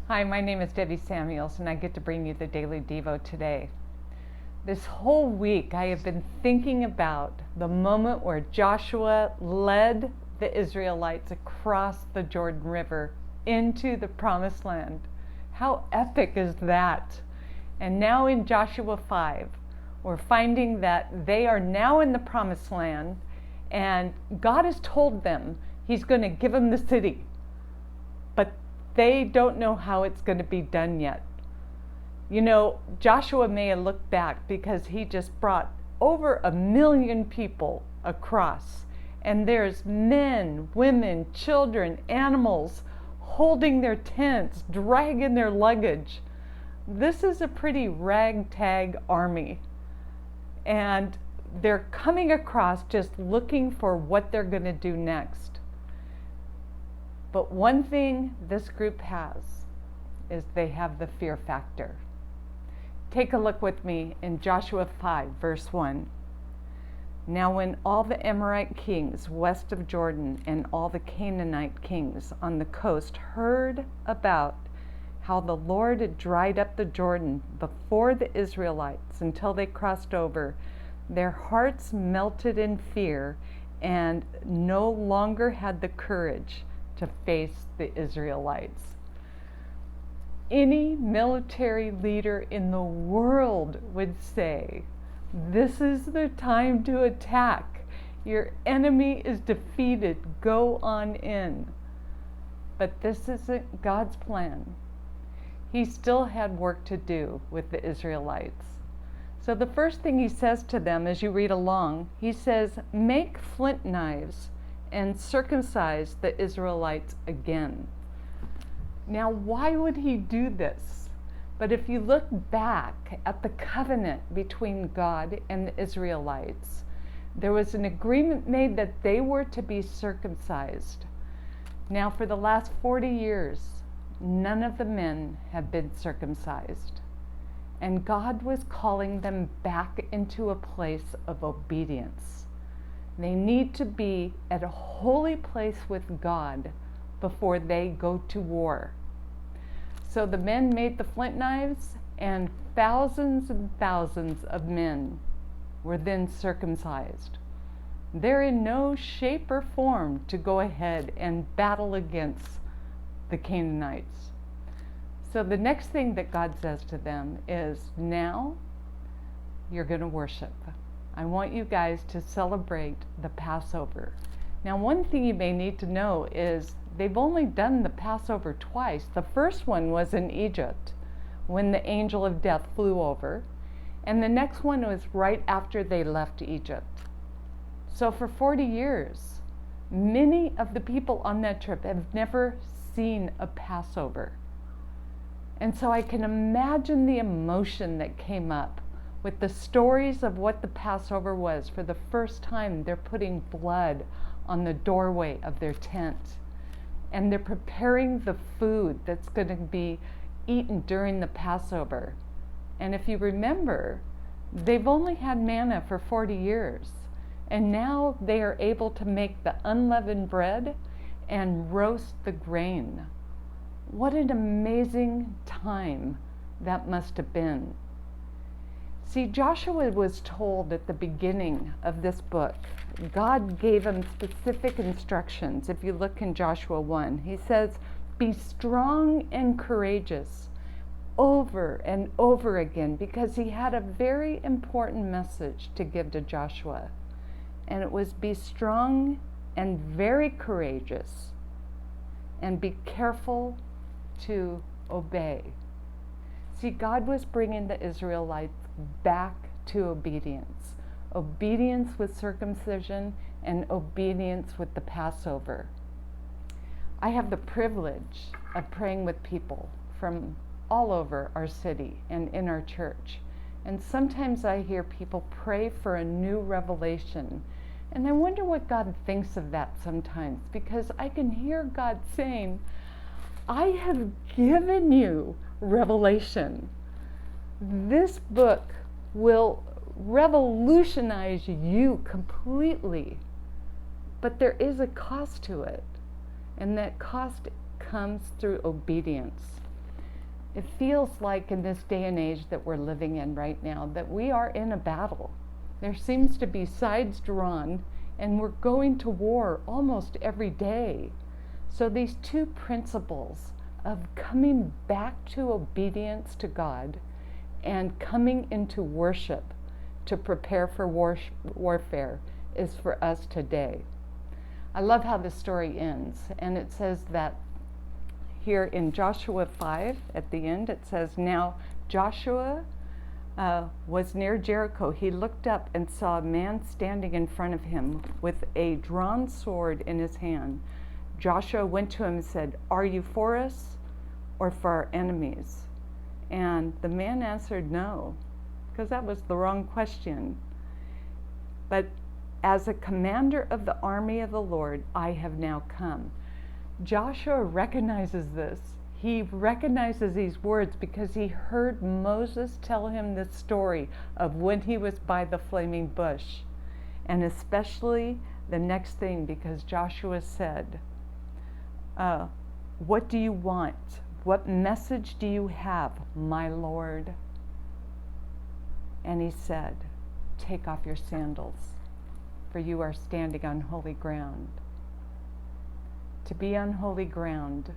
Hi, my name is Debbie Samuels, and I get to bring you the Daily Devo today. This whole week, I have been thinking about the moment where Joshua led the Israelites across the Jordan River into the Promised Land. How epic is that? And now in Joshua 5, we're finding that they are now in the Promised Land, and God has told them He's going to give them the city. But they don't know how it's going to be done yet. You know, Joshua may have looked back because he just brought over 1 million people across. And there's men, women, children, animals holding their tents, dragging their luggage. This is a pretty ragtag army. And they're coming across just looking for what they're going to do next. But one thing this group has is they have the fear factor. Take a look with me in Joshua 5, verse 1. Now when all the Amorite kings west of Jordan and all the Canaanite kings on the coast heard about how the Lord had dried up the Jordan before the Israelites until they crossed over, their hearts melted in fear and no longer had the courage to face the Israelites. Any military leader in the world would say, this is the time to attack. Your enemy is defeated. Go on in. But this isn't God's plan. He still had work to do with the Israelites. So the first thing he says to them as you read along, he says, make flint knives and circumcise the Israelites again. Now, why would he do this? But if you look back at the covenant between God and the Israelites, there was an agreement made that they were to be circumcised. Now, for the last 40 years, none of the men have been circumcised. And God was calling them back into a place of obedience. They need to be at a holy place with God before they go to war. So the men made the flint knives, and thousands of men were then circumcised. They're in no shape or form to go ahead and battle against the Canaanites. So the next thing that God says to them is, now you're going to worship. I want you guys to celebrate the Passover. Now, one thing you may need to know is they've only done the Passover twice. The first one was in Egypt when the angel of death flew over, and the next one was right after they left Egypt. So for 40 years, many of the people on that trip have never seen a Passover. And so I can imagine the emotion that came up with the stories of what the Passover was. For the first time, they're putting blood on the doorway of their tent. And they're preparing the food that's going to be eaten during the Passover. And if you remember, they've only had manna for 40 years. And now they are able to make the unleavened bread and roast the grain. What an amazing time that must have been. See, Joshua was told at the beginning of this book, God gave him specific instructions. If you look in Joshua 1, he says, be strong and courageous over and over again, because he had a very important message to give to Joshua. And it was, be strong and very courageous, and be careful to obey. See, God was bringing the Israelites back to obedience. Obedience with circumcision and obedience with the Passover. I have the privilege of praying with people from all over our city and in our church. And sometimes I hear people pray for a new revelation. And I wonder what God thinks of that sometimes, because I can hear God saying, I have given you revelation. This book will revolutionize you completely. But there is a cost to it. And that cost comes through obedience. It feels like in this day and age that we're living in right now that we are in a battle. There seems to be sides drawn, and we're going to war almost every day. So these two principles of coming back to obedience to God and coming into worship to prepare for warfare is for us today. I love how the story ends, and it says that here in Joshua 5 at the end, it says, "Now Joshua was near Jericho. He looked up and saw a man standing in front of him with a drawn sword in his hand. Joshua went to him and said, 'Are you for us or for our enemies?' And the man answered no, because that was the wrong question. But as a commander of the army of the Lord, I have now come." Joshua recognizes this. He recognizes these words because he heard Moses tell him the story of when he was by the flaming bush. And especially the next thing, because Joshua said, "What do you want? What message do you have, my Lord?" And he said, "Take off your sandals, for you are standing on holy ground." To be on holy ground,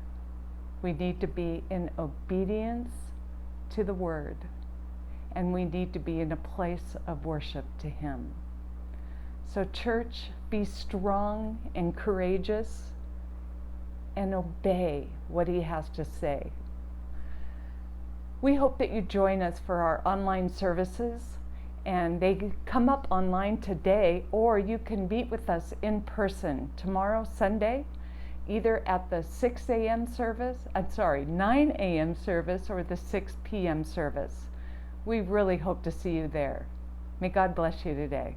we need to be in obedience to the Word, and we need to be in a place of worship to Him. So church, be strong and courageous and obey what He has to say. We hope that you join us for our online services, and they come up online today, or you can meet with us in person tomorrow, Sunday, either at the 9 a.m. service or the 6 p.m. service. We really hope to see you there. May God bless you today.